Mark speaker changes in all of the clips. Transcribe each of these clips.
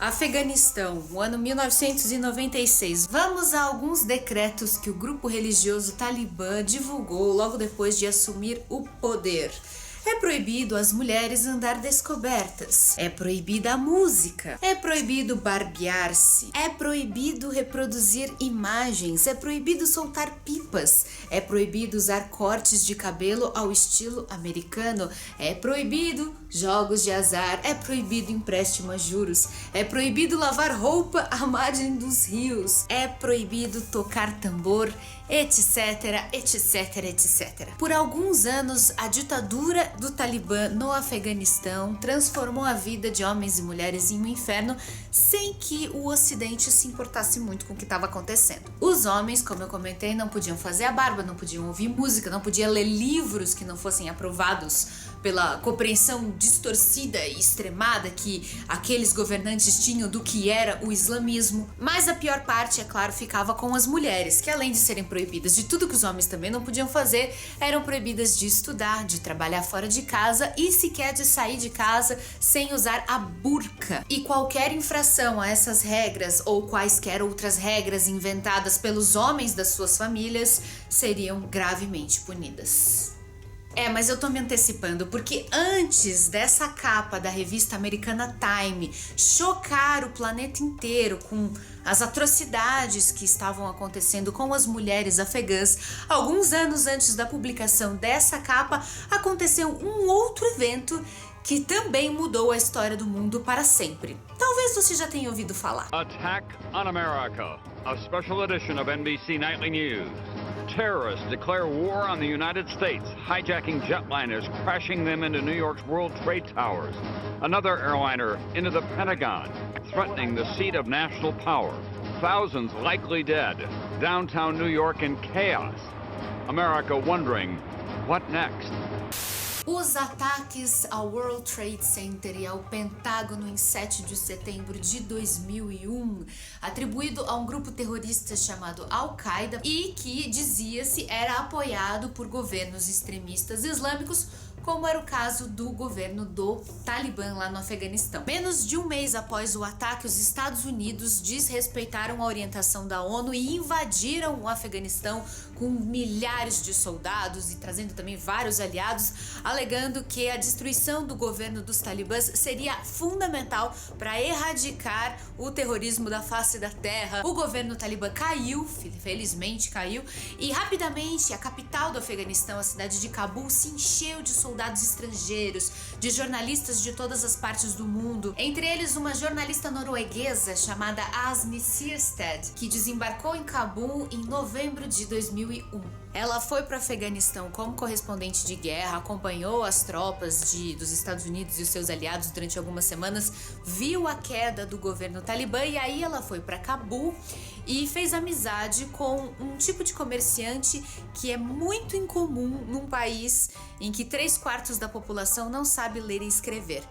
Speaker 1: Afeganistão, o ano 1996. Vamos a alguns decretos que o grupo religioso Talibã divulgou logo depois de assumir o poder. É proibido as mulheres andar descobertas. É proibida a música. É proibido barbear-se. É proibido reproduzir imagens. É proibido soltar pipas. É proibido usar cortes de cabelo ao estilo americano. É proibido jogos de azar. É proibido empréstimo a juros. É proibido lavar roupa à margem dos rios. É proibido tocar tambor, etc, etc, etc. Por alguns anos, a ditadura do Talibã no Afeganistão transformou a vida de homens e mulheres em um inferno sem que o Ocidente se importasse muito com o que estava acontecendo. Os homens, como eu comentei, não podiam fazer a barba, não podiam ouvir música, não podiam ler livros que não fossem aprovados pela compreensão distorcida e extremada que aqueles governantes tinham do que era o islamismo. Mas a pior parte, é claro, ficava com as mulheres, que além de serem proibidas de tudo que os homens também não podiam fazer, eram proibidas de estudar, de trabalhar fora de casa e sequer de sair de casa sem usar a burca. E qualquer infração a essas regras ou quaisquer outras regras inventadas pelos homens das suas famílias seriam gravemente punidas. Mas eu tô me antecipando, porque antes dessa capa da revista americana Time chocar o planeta inteiro com as atrocidades que estavam acontecendo com as mulheres afegãs, alguns anos antes da publicação dessa capa, aconteceu um outro evento que também mudou a história do mundo para sempre. Talvez você já tenha ouvido falar.
Speaker 2: Attack on America, a special edition of NBC Nightly News. Terrorists declare war on the United States, hijacking jetliners, crashing them into New York's World Trade Towers. Another airliner into the Pentagon, threatening the seat of national power. Thousands likely dead. Downtown New York in chaos. America wondering, what next?
Speaker 1: Os ataques ao World Trade Center e ao Pentágono em 7 de setembro de 2001, atribuído a um grupo terrorista chamado Al-Qaeda e que dizia-se era apoiado por governos extremistas islâmicos, como era o caso do governo do Talibã lá no Afeganistão. Menos de um mês após o ataque, os Estados Unidos desrespeitaram a orientação da ONU e invadiram o Afeganistão com milhares de soldados e trazendo também vários aliados, alegando que a destruição do governo dos talibãs seria fundamental para erradicar o terrorismo da face da terra. O governo talibã caiu, felizmente caiu, e rapidamente a capital do Afeganistão, a cidade de Cabul, se encheu de soldados estrangeiros, de jornalistas de todas as partes do mundo, entre eles uma jornalista norueguesa chamada Asmi Seerstedt, que desembarcou em Cabul em novembro de 2001. Ela foi para o Afeganistão como correspondente de guerra, acompanhou as tropas dos Estados Unidos e os seus aliados durante algumas semanas, viu a queda do governo talibã e aí ela foi para Cabul e fez amizade com um tipo de comerciante que é muito incomum num país em que 3/4 da população não sabe ler e escrever.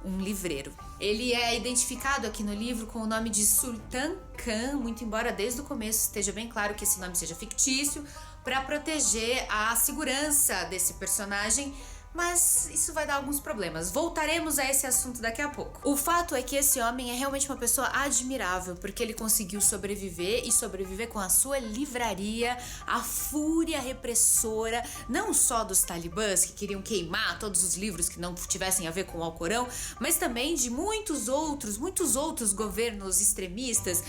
Speaker 1: Um livreiro. Ele é identificado aqui no livro com o nome de Sultan Khan, muito embora desde o começo esteja bem claro que esse nome seja fictício, para proteger a segurança desse personagem, mas isso vai dar alguns problemas. Voltaremos a esse assunto daqui a pouco. O fato é que esse homem é realmente uma pessoa admirável, porque ele conseguiu sobreviver e sobreviver com a sua livraria à fúria repressora, não só dos talibãs que queriam queimar todos os livros que não tivessem a ver com o Alcorão, mas também de muitos outros governos extremistas.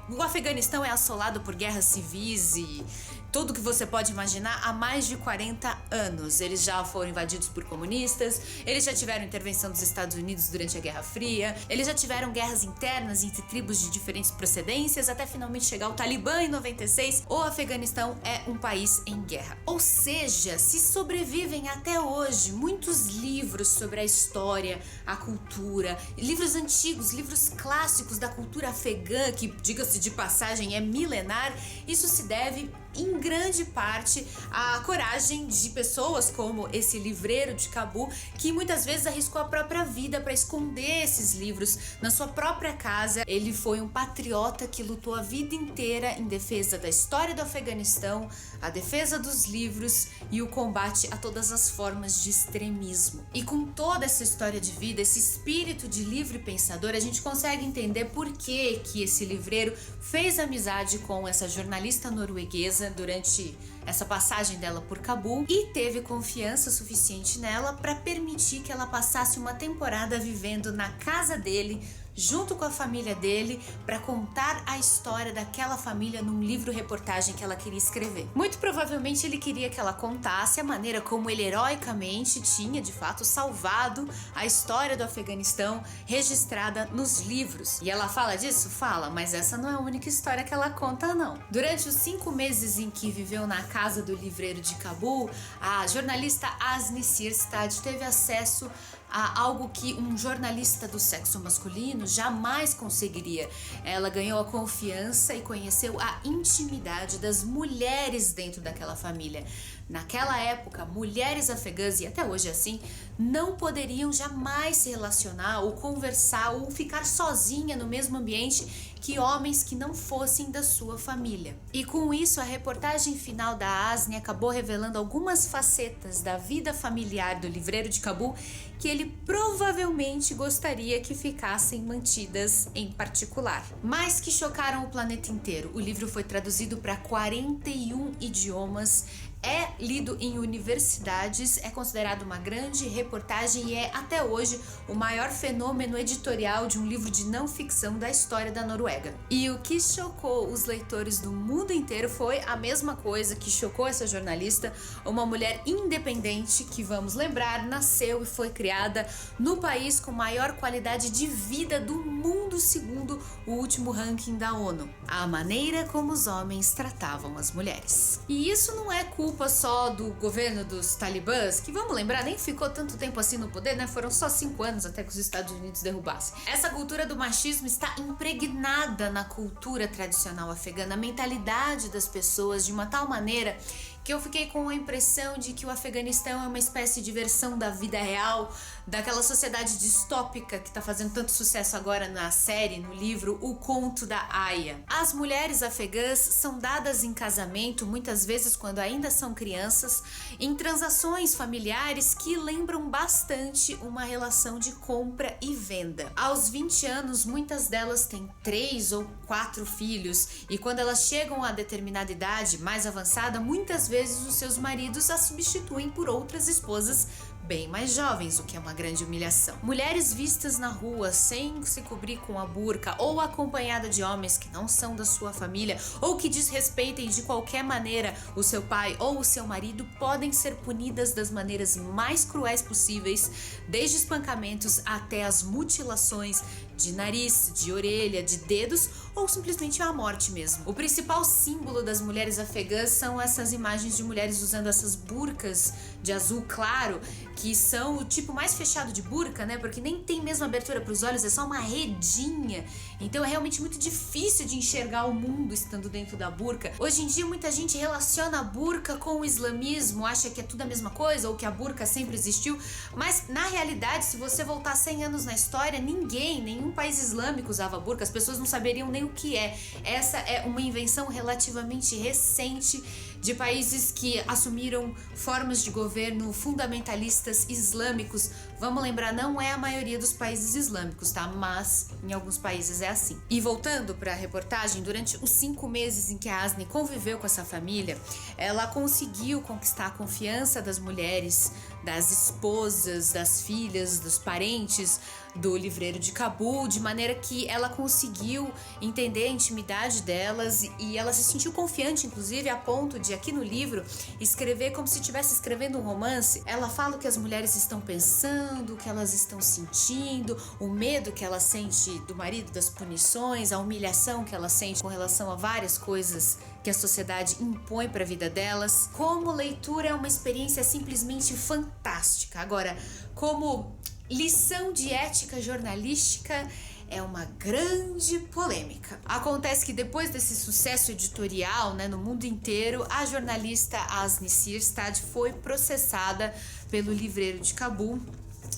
Speaker 1: O Afeganistão é assolado por guerras civis e tudo que você pode imaginar há mais de 40 anos. Eles já foram invadidos por comunistas, eles já tiveram intervenção dos Estados Unidos durante a Guerra Fria, eles já tiveram guerras internas entre tribos de diferentes procedências, até finalmente chegar o Talibã em 96. O Afeganistão é um país em guerra. Ou seja, se sobrevivem até hoje muitos livros sobre a história, a cultura, livros antigos, livros clássicos da cultura afegã, que, diga-se de passagem, é milenar, isso se deve em grande parte a coragem de pessoas como esse livreiro de Cabul, que muitas vezes arriscou a própria vida para esconder esses livros na sua própria casa. Ele foi um patriota que lutou a vida inteira em defesa da história do Afeganistão, a defesa dos livros e o combate a todas as formas de extremismo. E com toda essa história de vida, esse espírito de livre pensador, a gente consegue entender por que esse livreiro fez amizade com essa jornalista norueguesa durante essa passagem dela por Cabul e teve confiança suficiente nela para permitir que ela passasse uma temporada vivendo na casa dele, junto com a família dele, para contar a história daquela família num livro-reportagem que ela queria escrever. Muito provavelmente ele queria que ela contasse a maneira como ele heroicamente tinha, de fato, salvado a história do Afeganistão registrada nos livros. E ela fala disso? Fala, mas essa não é a única história que ela conta, não. Durante os 5 meses em que viveu na casa do livreiro de Cabul, a jornalista Asni Sirstad teve acesso a algo que um jornalista do sexo masculino jamais conseguiria. Ela ganhou a confiança e conheceu a intimidade das mulheres dentro daquela família. Naquela época, mulheres afegãs, e até hoje é assim, não poderiam jamais se relacionar ou conversar ou ficar sozinha no mesmo ambiente que homens que não fossem da sua família. E com isso, a reportagem final da Asni acabou revelando algumas facetas da vida familiar do livreiro de Cabul que ele provavelmente gostaria que ficassem mantidas em particular, mas que chocaram o planeta inteiro. O livro foi traduzido para 41 idiomas, é lido em universidades, é considerado uma grande reportagem e é até hoje o maior fenômeno editorial de um livro de não ficção da história da Noruega. E o que chocou os leitores do mundo inteiro foi a mesma coisa que chocou essa jornalista, uma mulher independente que, vamos lembrar, nasceu e foi criada no país com maior qualidade de vida do mundo segundo o último ranking da ONU, a maneira como os homens tratavam as mulheres. E isso não é culpa só do governo dos talibãs, que, vamos lembrar, nem ficou tanto tempo assim no poder, né? Foram só 5 anos até que os Estados Unidos derrubassem. Essa cultura do machismo está impregnada na cultura tradicional afegã, na mentalidade das pessoas, de uma tal maneira que eu fiquei com a impressão de que o Afeganistão é uma espécie de versão da vida real, daquela sociedade distópica que está fazendo tanto sucesso agora na série, no livro O Conto da Aya. As mulheres afegãs são dadas em casamento, muitas vezes quando ainda são crianças, em transações familiares que lembram bastante uma relação de compra e venda. Aos 20 anos, muitas delas têm 3 ou 4 filhos, e quando elas chegam a determinada idade mais avançada, muitas vezes os seus maridos a substituem por outras esposas bem mais jovens, o que é uma grande humilhação. Mulheres vistas na rua sem se cobrir com a burca ou acompanhada de homens que não são da sua família ou que desrespeitem de qualquer maneira o seu pai ou o seu marido podem ser punidas das maneiras mais cruéis possíveis, desde espancamentos até as mutilações de nariz, de orelha, de dedos ou simplesmente a morte mesmo. O principal símbolo das mulheres afegãs são essas imagens de mulheres usando essas burcas de azul claro, que são o tipo mais fechado de burca, né? Porque nem tem mesmo abertura para os olhos, é só uma redinha. Então é realmente muito difícil de enxergar o mundo estando dentro da burca. Hoje em dia muita gente relaciona a burca com o islamismo, acha que é tudo a mesma coisa ou que a burca sempre existiu, mas na realidade, se você voltar 100 anos na história, nenhum país islâmico usava burca, as pessoas não saberiam nem o que é. Essa é uma invenção relativamente recente de países que assumiram formas de governo fundamentalistas islâmicos. Vamos lembrar, não é a maioria dos países islâmicos, tá? Mas em alguns países é assim. E voltando para a reportagem, durante os 5 meses em que a Asni conviveu com essa família, ela conseguiu conquistar a confiança das mulheres, das esposas, das filhas, dos parentes do livreiro de Cabul, de maneira que ela conseguiu entender a intimidade delas e ela se sentiu confiante, inclusive, a ponto de, aqui no livro, escrever como se estivesse escrevendo um romance. Ela fala o que as mulheres estão pensando, o que elas estão sentindo, o medo que ela sente do marido, das punições, a humilhação que ela sente com relação a várias coisas que a sociedade impõe para a vida delas. Como leitura é uma experiência simplesmente fantástica. Agora, como lição de ética jornalística, é uma grande polêmica. Acontece que depois desse sucesso editorial, né, no mundo inteiro, a jornalista Asni Sirstad foi processada pelo livreiro de Cabul,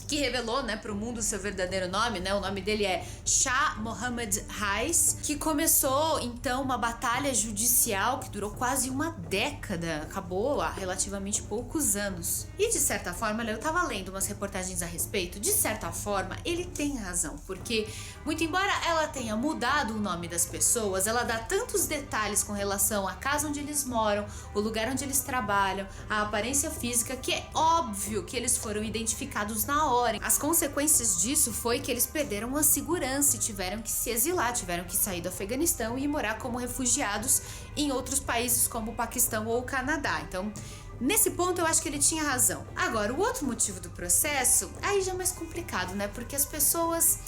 Speaker 1: que revelou, né, para o mundo seu verdadeiro nome, né? O nome dele é Shah Mohammad Reis, que começou então uma batalha judicial que durou quase uma década, acabou há relativamente poucos anos. E de certa forma, eu tava lendo umas reportagens a respeito, de certa forma ele tem razão, porque muito embora ela tenha mudado o nome das pessoas, ela dá tantos detalhes com relação à casa onde eles moram, o lugar onde eles trabalham, a aparência física, que é óbvio que eles foram identificados na hora. As consequências disso foi que eles perderam a segurança e tiveram que se exilar, tiveram que sair do Afeganistão e morar como refugiados em outros países como o Paquistão ou o Canadá. Então, nesse ponto eu acho que ele tinha razão. Agora, o outro motivo do processo, aí já é mais complicado, né? Porque as pessoas,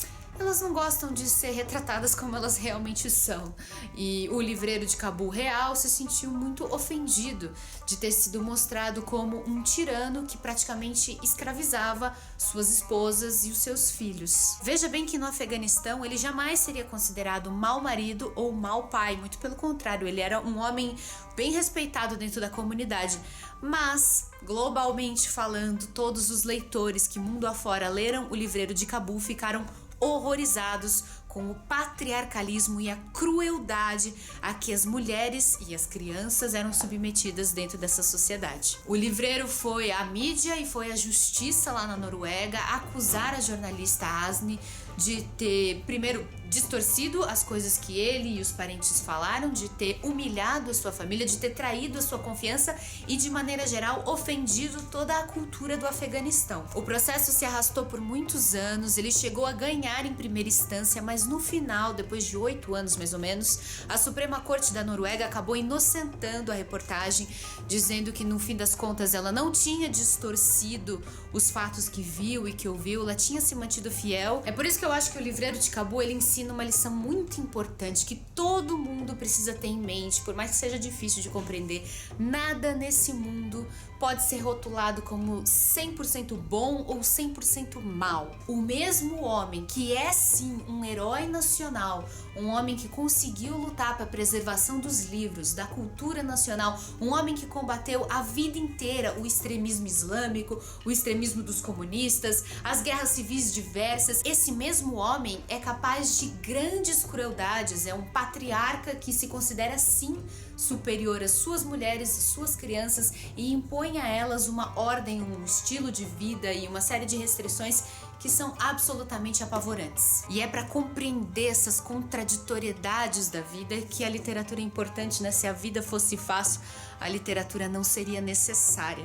Speaker 1: elas não gostam de ser retratadas como elas realmente são. E o livreiro de Cabul real se sentiu muito ofendido de ter sido mostrado como um tirano que praticamente escravizava suas esposas e os seus filhos. Veja bem que no Afeganistão ele jamais seria considerado mau marido ou mau pai, muito pelo contrário, ele era um homem bem respeitado dentro da comunidade. Mas, globalmente falando, todos os leitores que mundo afora leram o livreiro de Cabul ficaram horrorizados com o patriarcalismo e a crueldade a que as mulheres e as crianças eram submetidas dentro dessa sociedade. O livreiro foi à mídia e foi à justiça lá na Noruega acusar a jornalista Asni de ter, primeiro, distorcido as coisas que ele e os parentes falaram, de ter humilhado a sua família, de ter traído a sua confiança e, de maneira geral, ofendido toda a cultura do Afeganistão. O processo se arrastou por muitos anos, ele chegou a ganhar em primeira instância, mas no final, depois de 8 anos mais ou menos, a Suprema Corte da Noruega acabou inocentando a reportagem, dizendo que no fim das contas ela não tinha distorcido os fatos que viu e que ouviu, ela tinha se mantido fiel. É por isso que eu acho que o livreiro de Cabul, ele ensina uma lição muito importante que todo mundo precisa ter em mente, por mais que seja difícil de compreender. Nada nesse mundo pode ser rotulado como 100% bom ou 100% mal. O mesmo homem que é sim um herói nacional, um homem que conseguiu lutar para a preservação dos livros, da cultura nacional, um homem que combateu a vida inteira o extremismo islâmico, o extremismo dos comunistas, as guerras civis diversas, esse mesmo homem é capaz de grandes crueldades, é um patriarca que se considera sim superior às suas mulheres e suas crianças e impõe a elas uma ordem, um estilo de vida e uma série de restrições que são absolutamente apavorantes. E é para compreender essas contraditoriedades da vida que a literatura é importante, né? Se a vida fosse fácil, a literatura não seria necessária.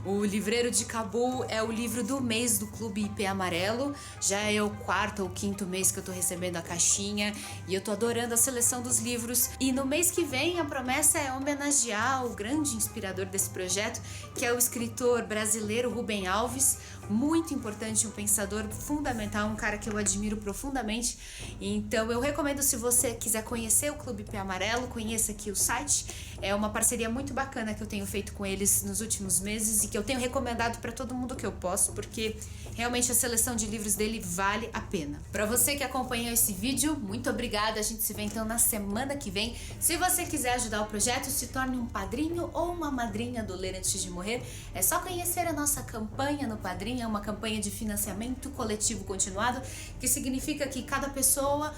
Speaker 1: O Livreiro de Cabul é o livro do mês do Clube IP Amarelo. Já é o 4º ou 5º mês que eu tô recebendo a caixinha e eu tô adorando a seleção dos livros. E no mês que vem a promessa é homenagear o grande inspirador desse projeto, que é o escritor brasileiro Rubem Alves, muito importante, um pensador fundamental, um cara que eu admiro profundamente. Então eu recomendo, se você quiser conhecer o Clube IP Amarelo, conheça aqui o site. É uma parceria muito bacana que eu tenho feito com eles nos últimos meses e que eu tenho recomendado para todo mundo que eu posso, porque realmente a seleção de livros dele vale a pena. Para você que acompanhou esse vídeo, muito obrigada. A gente se vê então na semana que vem. Se você quiser ajudar o projeto, se torne um padrinho ou uma madrinha do Ler Antes de Morrer. É só conhecer a nossa campanha no Padrinho. É uma campanha de financiamento coletivo continuado, que significa que cada pessoa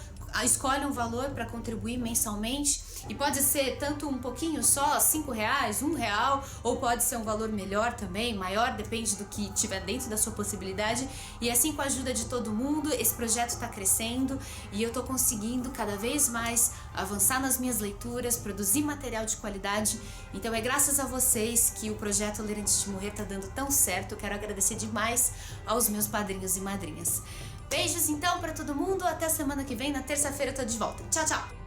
Speaker 1: escolhe um valor para contribuir mensalmente, e pode ser tanto um pouquinho só, R$5, R$1, ou pode ser um valor melhor também, maior, depende do que tiver dentro da sua possibilidade. E assim, com a ajuda de todo mundo, esse projeto está crescendo e eu tô conseguindo cada vez mais avançar nas minhas leituras, produzir material de qualidade. Então é graças a vocês que o projeto Ler Antes de Morrer tá dando tão certo. Eu quero agradecer demais aos meus padrinhos e madrinhas. Beijos então pra todo mundo, até semana que vem, na terça-feira eu tô de volta. Tchau, tchau!